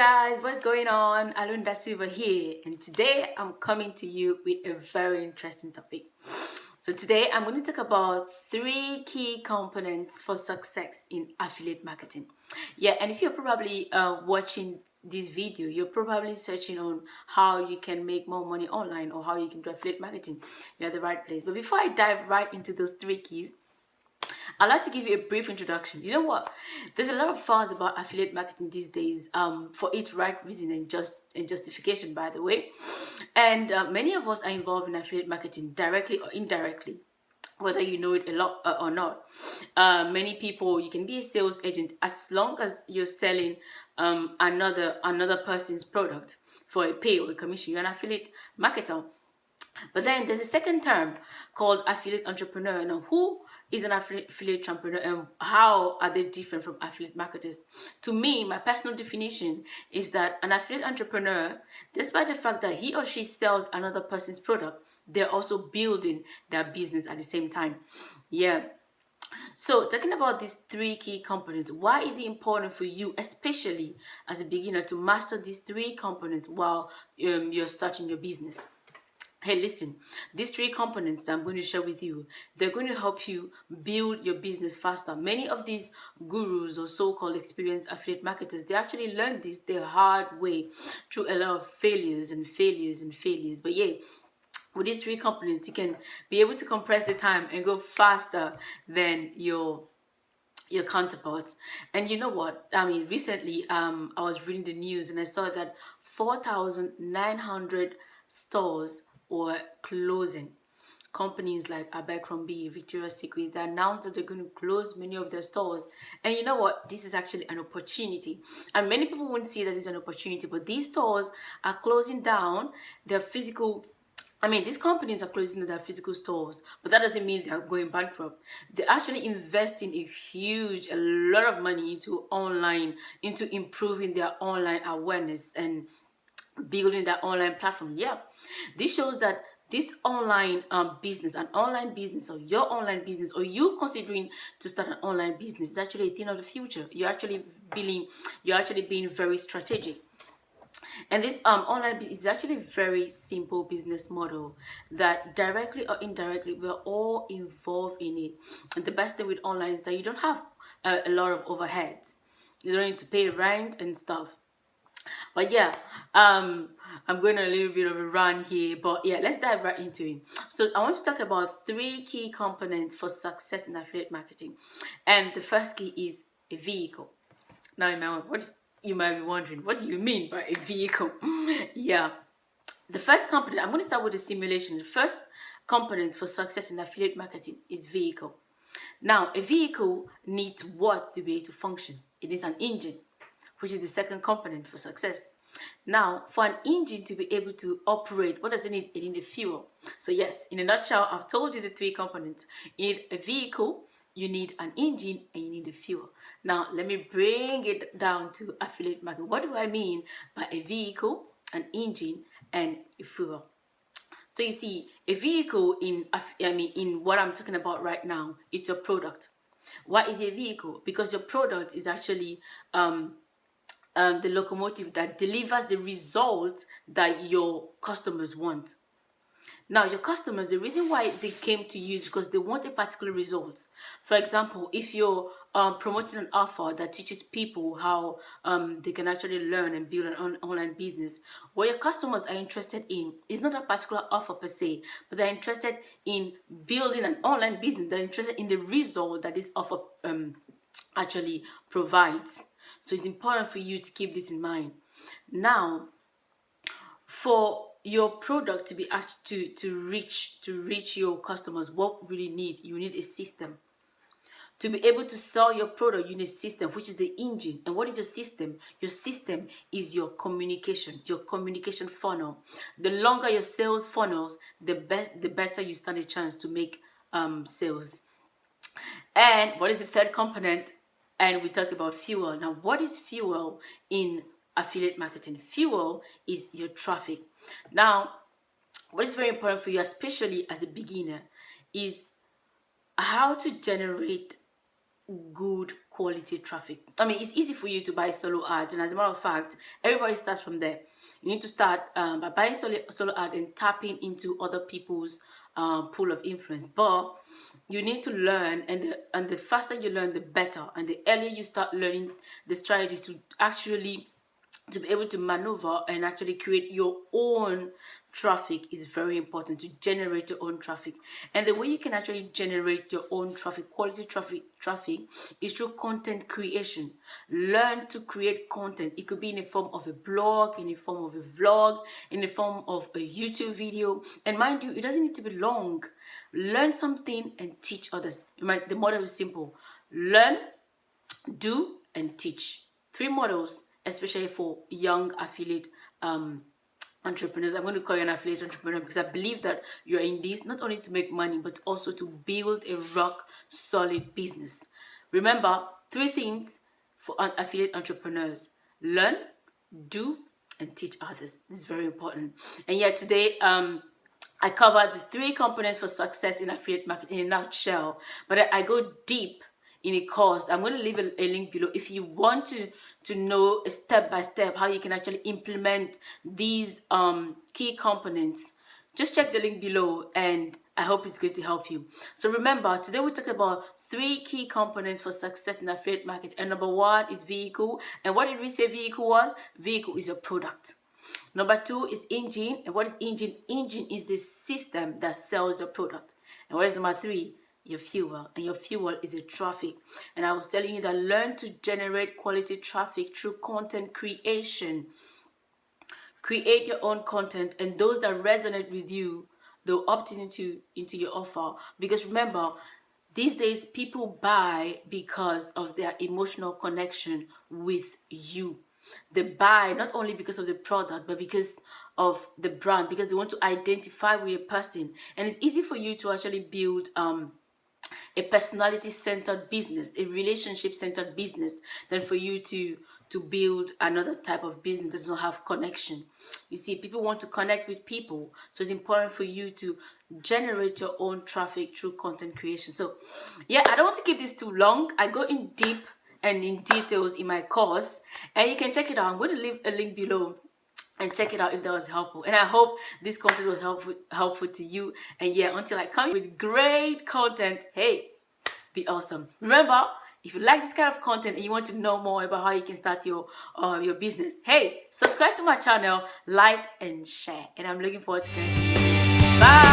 guys, what's going on? Alunda Silva here, and today I'm coming to you with a very interesting topic. So today I'm going to talk about 3 key components for success in affiliate marketing. Yeah, and if you're probably watching this video, you're probably searching on how you can make more money online or how you can do affiliate marketing. You're at the right place. But before I dive right into those 3 keys, I'd like to give you a brief introduction. You know what? There's a lot of fuss about affiliate marketing these days, for its right reason and justification, by the way. And many of us are involved in affiliate marketing directly or indirectly, whether you know it a lot or not. Many people, you can be a sales agent as long as you're selling another person's product for a pay or a commission. You're an affiliate marketer. But then there's a second term called affiliate entrepreneur. Now, who is an affiliate entrepreneur and how are they different from affiliate marketers? To me, my personal definition is that an affiliate entrepreneur, despite the fact that he or she sells another person's product, they're also building their business at the same time. Yeah. So talking about these 3 key components, why is it important for you, especially as a beginner, to master these 3 components while you're starting your business? Hey, listen, these 3 components that I'm going to share with you, they're going to help you build your business faster. Many of these gurus or so-called experienced affiliate marketers, they actually learned this the hard way through a lot of failures. But yeah, with these 3 components, you can be able to compress the time and go faster than your counterparts. And you know what? I mean, recently, I was reading the news and I saw that 4,900 stores or closing. Companies like Abercrombie, Victoria's Secret, they announced that they're going to close many of their stores. And you know what? This is actually an opportunity. And many people won't see that it's an opportunity, but these stores are closing down their physical. I mean, these companies are closing their physical stores, but that doesn't mean they're going bankrupt. They're actually investing a lot of money into improving their online awareness and building that online platform. Yeah, this shows that this online business, an online business, or your online business, or you considering to start an online business, is actually a thing of the future. You're actually being very strategic. And this online business is actually a very simple business model that directly or indirectly we're all involved in it. And the best thing with online is that you don't have a lot of overheads. You don't need to pay rent and stuff. But yeah, I'm going on a little bit of a run here, but yeah, let's dive right into it. So I want to talk about 3 key components for success in affiliate marketing. And the first key is a vehicle. Now, you might be wondering, what do you mean by a vehicle? Yeah, the first component, I'm going to start with the simulation. The first component for success in affiliate marketing is vehicle. Now, a vehicle needs what to be able to function? It needs an engine, which is the second component for success. Now, for an engine to be able to operate, what does it need? It needs a fuel. So yes, in a nutshell, I've told you the 3 components. You need a vehicle, you need an engine, and you need a fuel. Now, let me bring it down to affiliate marketing. What do I mean by a vehicle, an engine, and a fuel? So you see, a vehicle in what I'm talking about right now, it's a product. Why is it a vehicle? Because your product is actually the locomotive that delivers the results that your customers want. Now, your customers, the reason why they came to you is because they want a particular result. For example, if you're promoting an offer that teaches people how they can actually learn and build an online business, what your customers are interested in is not a particular offer per se, but they're interested in building an online business. They're interested in the result that this offer actually provides. So it's important for you to keep this in mind. Now, for your product to be to reach your customers, what will you need? You need a system. To be able to sell your product, you need a system, which is the engine. And what is your system? Your system is your communication funnel. The longer your sales funnels, the better you stand a chance to make sales. And what is the third component? And we talk about fuel. Now, what is fuel in affiliate marketing? Fuel is your traffic. Now, what is very important for you, especially as a beginner, is how to generate good quality traffic. I mean, it's easy for you to buy solo ads, and as a matter of fact, everybody starts from there. You need to start by buying solo ad and tapping into other people's pool of influence. But you need to learn, and the faster you learn, the better. And the earlier you start learning the strategies to be able to maneuver and actually create your own traffic is very important, to generate your own traffic. And the way you can actually generate your own traffic, quality traffic is through content creation. Learn to create content. It could be in the form of a blog, in the form of a vlog, in the form of a YouTube video. And mind you, it doesn't need to be long. Learn something and teach others. The model is simple: learn, do, and teach. 3 models, especially for young affiliate entrepreneurs. I'm going to call you an affiliate entrepreneur because I believe that you're in this not only to make money, but also to build a rock solid business. Remember, 3 things for affiliate entrepreneurs: learn, do, and teach others. This is very important. And yet today, I covered the 3 components for success in affiliate marketing in a nutshell, but I go deep in a course. I'm going to leave a link below if you want to know a step-by-step how you can actually implement these key components. Just check the link below, and I hope it's going to help you. So remember, today we talk about 3 key components for success in affiliate marketing. And number 1 is vehicle. And what did we say vehicle was? Vehicle is your product. Number 2 is engine. And what is engine? Engine is the system that sells your product. And what is number 3? Your fuel. And your fuel is a traffic. And I was telling you that learn to generate quality traffic through content creation. Create your own content, and those that resonate with you, they'll opt into your offer. Because remember, these days people buy because of their emotional connection with you. They buy not only because of the product, but because of the brand, because they want to identify with a person. And it's easy for you to actually build a personality-centered business, a relationship-centered business, than for you to build another type of business that doesn't have connection. You see, people want to connect with people, so it's important for you to generate your own traffic through content creation. So yeah, I don't want to keep this too long. I go in deep and in details in my course, and you can check it out. I'm going to leave a link below and check it out if that was helpful. And I hope this content was helpful to you. And yeah, until I come with great content, hey, be awesome. Remember, if you like this kind of content and you want to know more about how you can start your business, hey, subscribe to my channel, like, and share. And I'm looking forward to connecting with you. Bye.